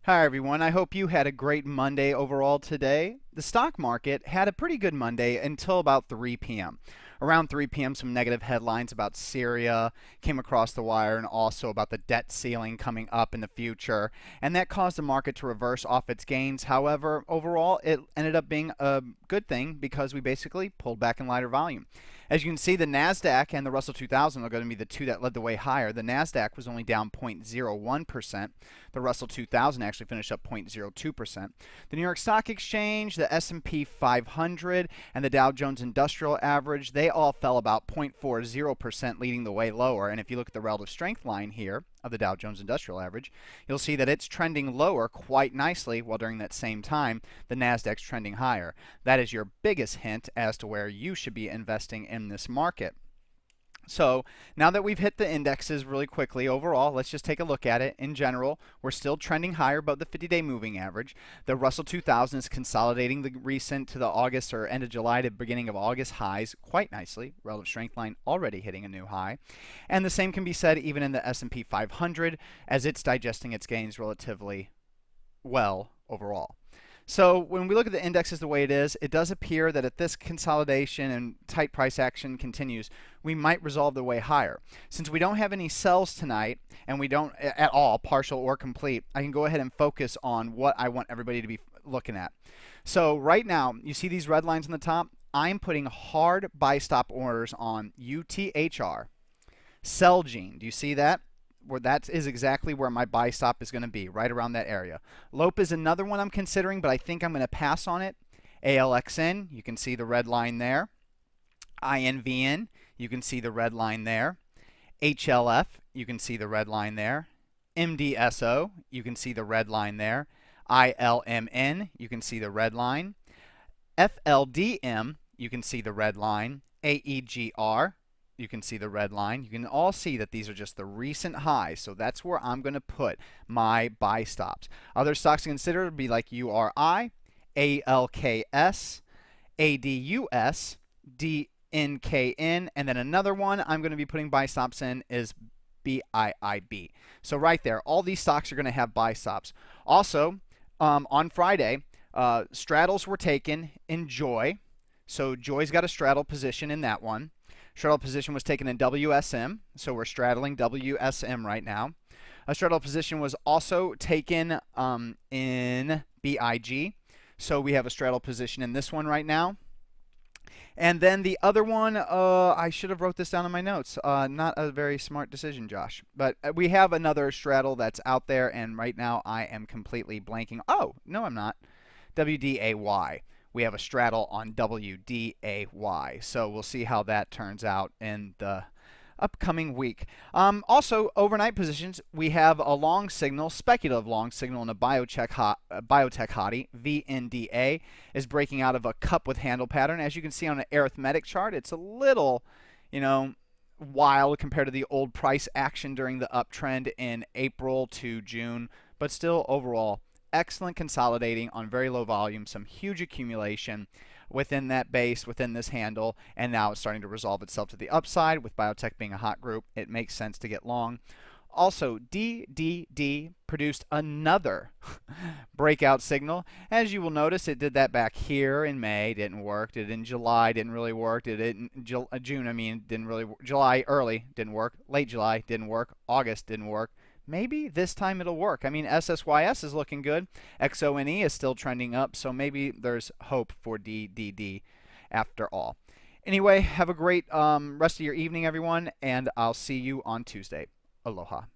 Hi, everyone. I hope you had a great Monday overall today. The stock market had a pretty good Monday until about 3 p.m. Around 3 p.m., some negative headlines about Syria came across the wire and also about the debt ceiling coming up in the future. And that caused the market to reverse off its gains. However, overall, it ended up being a good thing because we basically pulled back in lighter volume. As you can see, the NASDAQ and the Russell 2000 are going to be the two that led the way higher. The NASDAQ was only down 0.01%. The Russell 2000 actually finished up 0.02%. The New York Stock Exchange, the S&P 500, and the Dow Jones Industrial Average, they all fell about 0.40%, leading the way lower. And if you look at the relative strength line here of the Dow Jones Industrial Average, you'll see that it's trending lower quite nicely, while during that same time, the NASDAQ's trending higher. That is your biggest hint as to where you should be investing in this market. So now that we've hit the indexes really quickly overall, let's just take a look at it. In general, we're still trending higher above the 50-day moving average. The Russell 2000 is consolidating the recent to the August or end of July to beginning of August highs quite nicely. Relative strength line already hitting a new high. And the same can be said even in the S&P 500 as it's digesting its gains relatively well overall. So when we look at the indexes the way it is, it does appear that if this consolidation and tight price action continues, we might resolve the way higher. Since we don't have any sells tonight, and we don't at all, partial or complete, I can go ahead and focus on what I want everybody to be looking at. So right now, you see these red lines on the top? I'm putting hard buy stop orders on UTHR, Celgene. Do you see that? Where that is exactly where my buy stop is going to be, right around that area. Lope is another one I'm considering, but I think I'm going to pass on it. ALXN, you can see the red line there. INVN, you can see the red line there. HLF, you can see the red line there. MDSO, you can see the red line there. ILMN, you can see the red line. FLDM, you can see the red line. AEGR, you can see the red line. You can all see that these are just the recent highs, so that's where I'm going to put my buy stops. Other stocks to consider would be like URI, ALKS, ADUS, DNKN, and then another one I'm going to be putting buy stops in is BIIB. So right there, all these stocks are going to have buy stops. Also, on Friday, straddles were taken in Joy. So Joy's got a straddle position in that one. Straddle position was taken in WSM, so we're straddling WSM right now. A straddle position was also taken in BIG, so we have a straddle position in this one right now. And then the other one, I should have wrote this down in my notes. Not a very smart decision, Josh. But we have another straddle that's out there, and right now I am completely blanking. Oh, no, I'm not. WDAY. We have a straddle on WDAY. So we'll see how that turns out in the upcoming week. Also, overnight positions, we have a long signal, speculative long signal in a biotech hottie. VNDA is breaking out of a cup with handle pattern. As you can see on an arithmetic chart, it's a little, wild compared to the old price action during the uptrend in April to June, but still overall excellent consolidating on very low volume, some huge accumulation within that base, within this handle, and now it's starting to resolve itself to the upside. With biotech being a hot group, it makes sense to get long. Also, DDD produced another breakout signal. As you will notice, it did that back here in May, didn't work. Did it in July, didn't really work. Did it in June, didn't really work. July early, didn't work. Late July, didn't work. August, didn't work. Maybe this time it'll work. I mean, SSYS is looking good. XONE is still trending up, so maybe there's hope for DDD after all. Anyway, have a great rest of your evening, everyone, and I'll see you on Tuesday. Aloha.